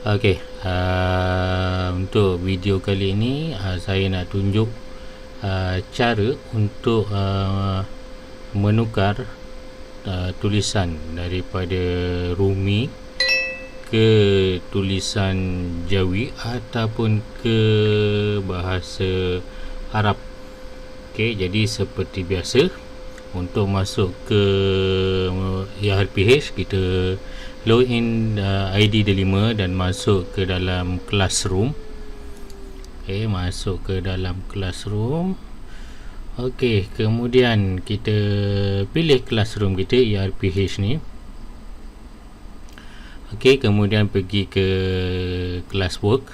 Okey, untuk video kali ini saya nak tunjuk cara untuk menukar tulisan daripada Rumi ke tulisan Jawi ataupun ke bahasa Arab. Okey, jadi seperti biasa untuk masuk ke ERPH, kita login ID D5 dan masuk ke dalam Classroom. Okey, masuk ke dalam Classroom. Okey, kemudian kita pilih Classroom kita, ERPH ni. Okey, kemudian pergi ke Classwork.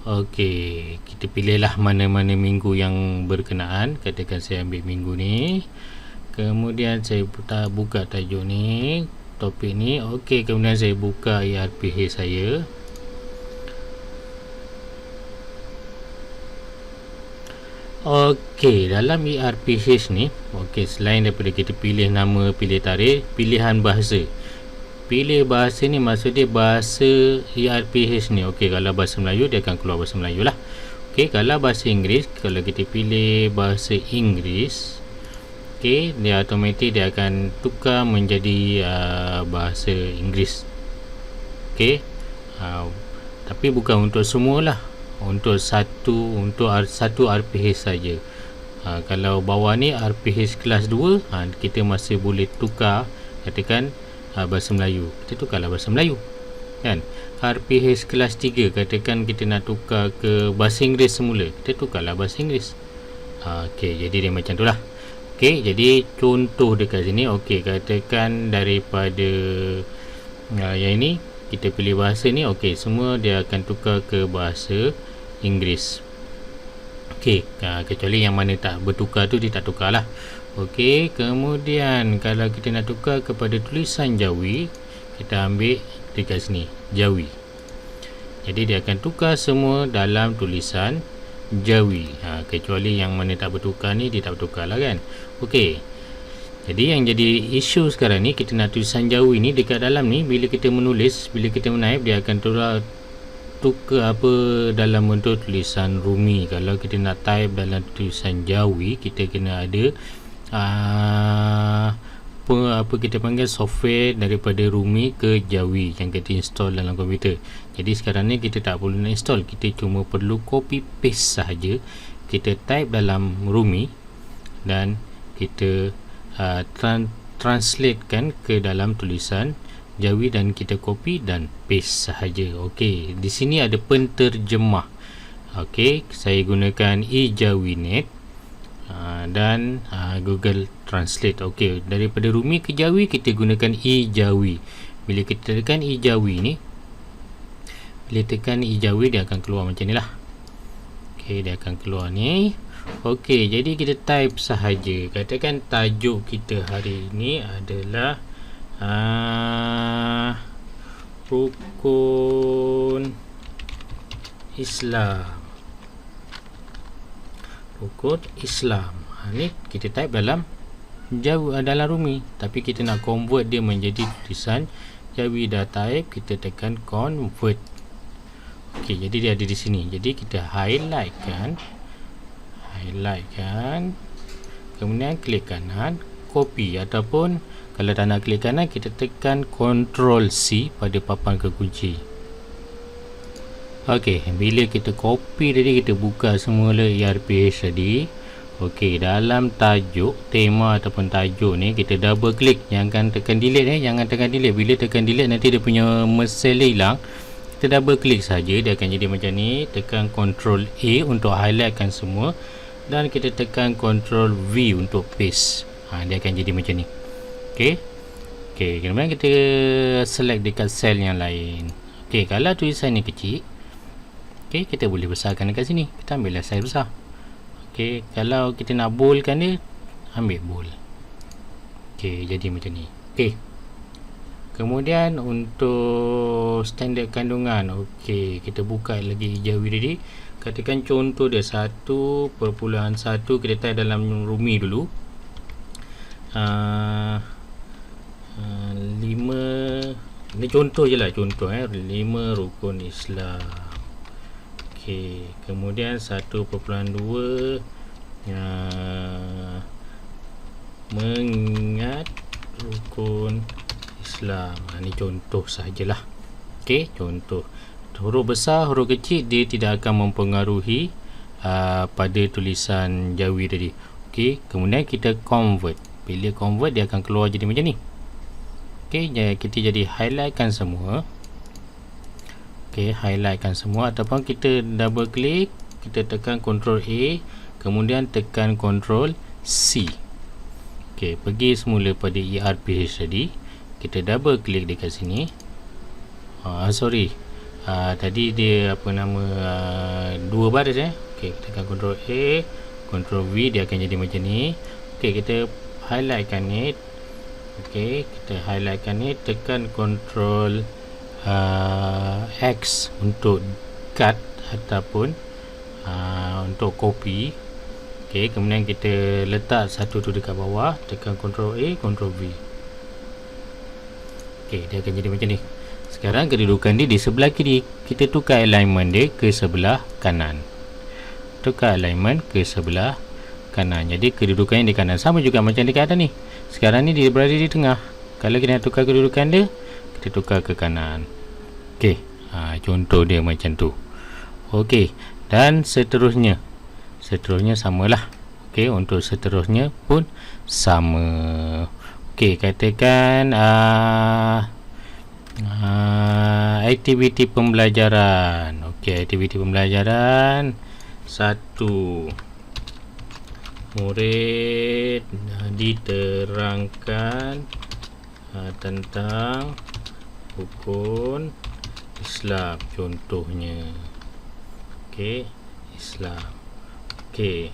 Okey, kita pilihlah mana-mana minggu yang berkenaan. Katakan saya ambil minggu ni. Kemudian saya buka tajuk ni, topik ni. Okey, kemudian saya buka ERPH saya. Okey, dalam ERPH ni, okey, selain daripada kita pilih nama, pilih tarikh, pilihan bahasa. Pilih bahasa ni maksud dia bahasa ERPH ni. Okey, kalau bahasa Melayu dia akan keluar bahasa Melayu lah. Okey, kalau bahasa Inggeris, kalau kita pilih bahasa Inggeris, okey, dia automatik dia akan tukar menjadi bahasa Inggeris. Okey, tapi bukan untuk semualah, untuk satu RPH saja. Kalau bawah ni RPH kelas 2, kita masih boleh tukar, katakan bahasa Melayu, kita tukarlah bahasa Melayu kan. RPH kelas 3, katakan kita nak tukar ke bahasa Inggeris semula, kita tukarlah bahasa Inggeris. Okey, jadi dia macam tu lah. Okey, jadi contoh dekat sini. Okey, katakan daripada yang ini kita pilih bahasa ni. Okey, semua dia akan tukar ke bahasa Inggeris. Okey, kecuali yang mana tak bertukar tu dia tak tukar lah. Okey, kemudian kalau kita nak tukar kepada tulisan Jawi, kita ambil dekat sini, Jawi. Jadi dia akan tukar semua dalam tulisan Jawi. Kecuali yang mana tak bertukar ni, dia tak bertukar lah kan. Okey, jadi yang jadi isu sekarang ni, kita nak tulisan Jawi ni dekat dalam ni, bila kita menulis, bila kita menaip, dia akan tukar apa dalam bentuk tulisan Rumi. Kalau kita nak type dalam tulisan Jawi, kita kena ada apa kita panggil software daripada Rumi ke Jawi yang kita install dalam komputer. Jadi sekarang ni kita tak perlu nak install, kita cuma perlu copy paste sahaja. Kita type dalam Rumi dan kita translatekan ke dalam tulisan Jawi dan kita copy dan paste sahaja. Okey, di sini ada penterjemah. Okey, saya gunakan eJawiNet dan Google Translate. Okey, daripada Rumi ke Jawi kita gunakan eJawi. Bila kita tekan eJawi ni, bila tekan eJawi dia akan keluar macam ni lah. Okey, dia akan keluar ni. Okey, jadi kita type sahaja. Katakan tajuk kita hari ini adalah Rukun Islam. Rukun Islam. Ni kita type dalam Jawi, dalam Rumi, tapi kita nak convert dia menjadi tulisan Jawi. Dah type, kita tekan convert. Okey, jadi dia ada di sini. Jadi kita highlightkan, kemudian klik kanan, copy, ataupun kalau tak nak klik kanan, kita tekan Ctrl C pada papan kekunci. Okey, bila kita copy tadi, kita buka semula ERPH tadi. Okey, dalam tajuk, tema ataupun tajuk ni, kita double klik. Jangan tekan delete jangan tekan delete. Bila tekan delete nanti dia punya mesel hilang. Kita double klik saja, dia akan jadi macam ni. Tekan Ctrl A untuk highlightkan semua dan kita tekan Ctrl V untuk paste. Dia akan jadi macam ni. Okey. Okey, kemudian kita select dekat sel yang lain. Okey, kalau tulisan ni kecil, okey, kita boleh besarkan dekat sini. Kita ambillah saiz besar. Okey, kalau kita nak boldkan dia, ambil bold. Okey, jadi macam ni. Okey. Kemudian untuk standard kandungan, okey, kita buka lagi Jawi tadi. Katakan contoh dia 1.1, kita type dalam Rumi dulu. 5 Ini contoh je lah, contoh 5 rukun Islam. Okey, kemudian 1.2 mengingat rukun Islam. Ini contoh sajalah. Okey, contoh. Huruf besar, huruf kecil dia tidak akan mempengaruhi pada tulisan Jawi tadi. Okey, kemudian kita convert. Bila convert dia akan keluar jadi macam ni. Okey, kita jadi highlightkan semua. Okey, highlightkan semua ataupun kita double klik, kita tekan Ctrl A, kemudian tekan Ctrl C. Okey, pergi semula pada ERPH tadi. Kita double klik dekat sini. Tadi dia apa nama 2 baris Okey, tekan Ctrl A, Ctrl V, dia akan jadi macam ni. Okey, kita highlightkan ni. Okey, kita highlightkan ni, tekan Ctrl X untuk cut ataupun untuk copy. Okey, kemudian kita letak satu tu dekat bawah, tekan Ctrl A, Ctrl V. Okey, dia akan jadi macam ni. Sekarang kedudukan dia di sebelah kiri, kita tukar alignment dia ke sebelah kanan. Tukar alignment ke sebelah kanan. Jadi kedudukannya di kanan, sama juga macam dekat atas ni. Sekarang ni dia berada di tengah. Kalau kita nak tukar kedudukan dia, kita tukar ke kanan. Okey, contoh dia macam tu. Okey, dan seterusnya samalah. Okey, untuk seterusnya pun sama. Okey, katakan aktiviti pembelajaran. Okey, aktiviti pembelajaran 1. Murid diterangkan tentang rukun Islam, contohnya. Okey, Islam. Okey,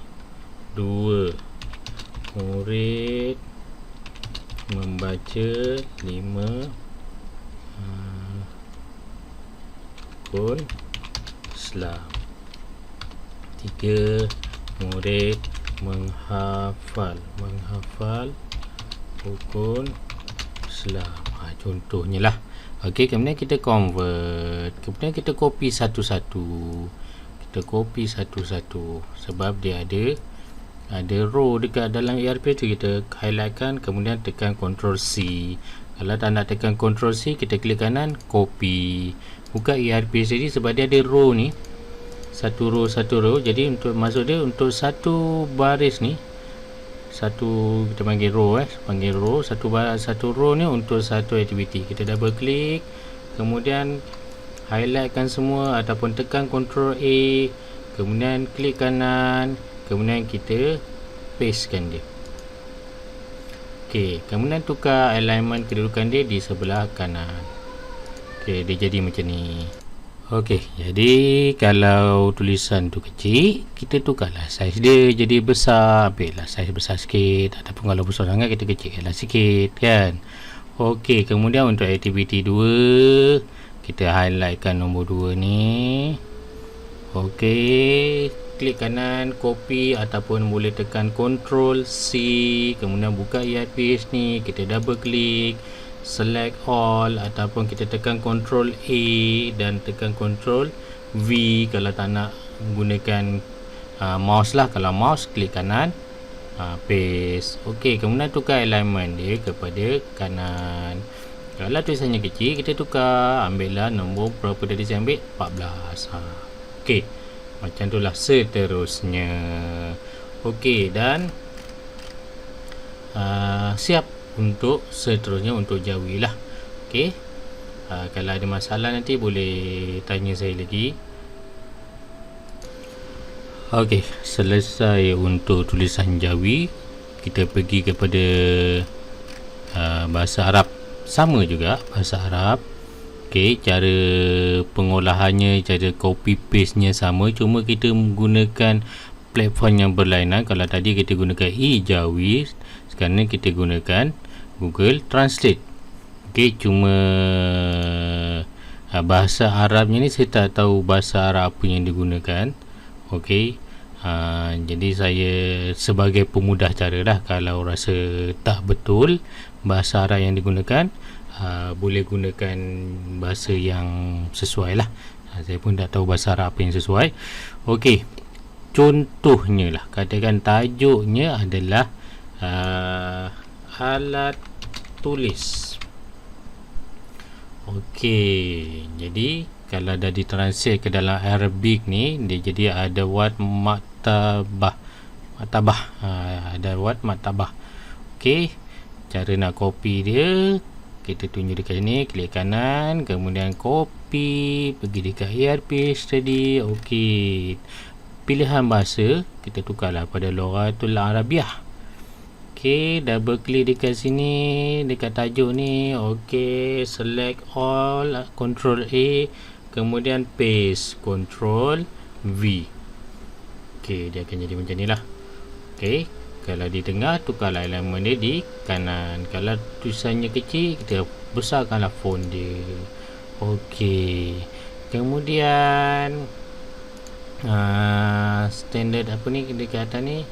2. Murid membaca 5 rukun Islam. 3. Murid menghafal rukun Islam. Contohnya lah. Okey, kemudian kita convert. Kemudian kita copy satu-satu. Sebab dia ada row dekat dalam ERP tu. Kita highlightkan, kemudian tekan Ctrl C. Kalau tak nak tekan Ctrl C, kita klik kanan, copy. Buka ERP tadi sebab dia ada row ni. Satu row. Jadi untuk masuk dia untuk satu baris ni, kita panggil row satu row ni untuk satu aktiviti. Kita double klik, kemudian highlightkan semua ataupun tekan Ctrl A, kemudian klik kanan, kemudian kita pastekan dia. Okey, kemudian tukar alignment kedudukan dia di sebelah kanan. Okey, dia jadi macam ni. Okey, jadi kalau tulisan tu kecil, kita tukarlah saiz dia jadi besar. Ambillah saiz besar sikit, ataupun kalau besar sangat kita kecilkanlah sikit, kan. Okey, kemudian untuk aktiviti 2, kita highlightkan nombor 2 ni. Okey, klik kanan, copy ataupun boleh tekan Ctrl C, kemudian buka ERPH ni, kita double klik, select all ataupun kita tekan Ctrl A dan tekan Ctrl V kalau tak nak gunakan mouse lah. Kalau mouse, klik kanan, paste. Okey, kemudian tukar alignment dia kepada kanan. Kalau tulisannya kecil, kita tukar, ambillah nombor berapa tadi saya ambil, 14. Okey, macam itulah seterusnya. Okey, dan siap untuk seterusnya untuk Jawi lah. Okey, kalau ada masalah nanti boleh tanya saya lagi. Okey, selesai untuk tulisan Jawi. Kita pergi kepada bahasa Arab. Sama juga bahasa Arab. Okey, cara pengolahannya, cara copy paste nya sama, cuma kita menggunakan platform yang berlainan. Kalau tadi kita gunakan e-Jawi, sekarang kita gunakan Google Translate. Okey, cuma bahasa Arabnya ni saya tak tahu bahasa Arab apa yang digunakan. Okey, jadi saya sebagai pemudah cara lah, kalau rasa tak betul bahasa Arab yang digunakan, boleh gunakan bahasa yang sesuai lah. Saya pun tak tahu bahasa Arab apa yang sesuai. Okey, contohnya lah, katakan tajuknya adalah alat tulis. Okey, jadi kalau dah ditranslate ke dalam Arabic ni, dia jadi ada wad maktabah. Ada wad maktabah. Okey, cara nak copy dia, kita tunjuk dekat sini, klik kanan, kemudian copy, pergi dekat earpiece tadi. Okey, pilihan bahasa kita tukarlah pada Lughatul Arabiah. Okey, double klik dekat sini, dekat tajuk ni. Okey, select all, Ctrl A, kemudian paste, Ctrl V. Okey, dia akan jadi macam ni lah. Okey, kalau di tengah, tukarlah elemen dia di kanan. Kalau tulisannya kecil, kita besarkanlah font dia. Okey, kemudian standard apa ni dekat atas ni,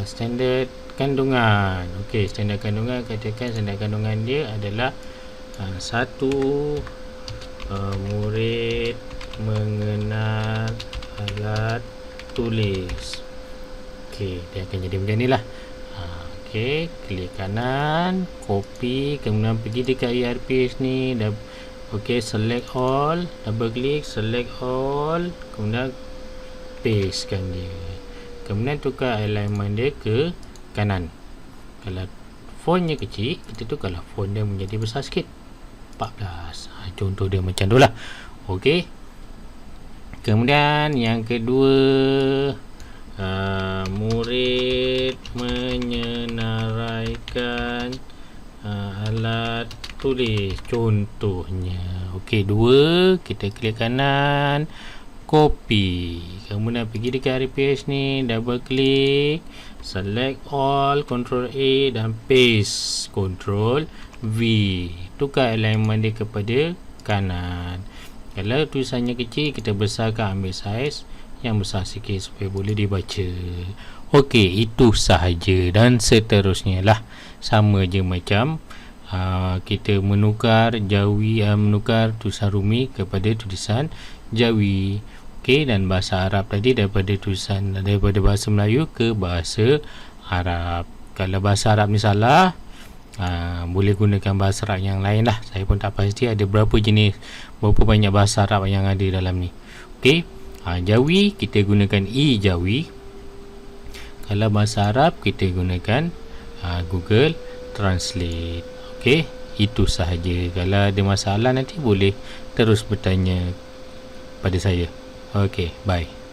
standard kandungan. Okey, standard kandungan, katakan standard kandungan dia adalah satu, murid mengenal alat tulis. Okey, dia akan jadi macam ni lah. Okey, klik kanan, copy, kemudian pergi dekat earpiece ni. Okey, select all, double klik, select all, kemudian pastekan dia. Kemudian tukar alignment dia ke kanan. Kalau fontnya kecil, kita tukarlah font dia menjadi besar sikit, 14. Contoh dia macam tu lah. Okey, kemudian yang kedua, murid menyenaraikan alat tulis, contohnya. Okey, 2, kita klik kanan, copy, kemudian pergi dekat earpiece ni, double klik, select all, Ctrl A dan paste, Ctrl V. Tukar alignment dia kepada kanan. Kalau tulisannya kecil, kita besarkan, ambil saiz yang besar sikit supaya boleh dibaca. Okey, itu sahaja dan seterusnya lah. Sama je macam kita menukar Jawi, menukar tulisan Rumi kepada tulisan Jawi. Okey, dan bahasa Arab tadi daripada bahasa Melayu ke bahasa Arab. Kalau bahasa Arab ni salah, boleh gunakan bahasa Arab yang lain lah. Saya pun tak pasti ada berapa banyak bahasa Arab yang ada dalam ni. Okey, Jawi kita gunakan Jawi. Kalau bahasa Arab kita gunakan Google Translate. Okey, itu sahaja. Kalau ada masalah nanti boleh terus bertanya pada saya. Okey, bye.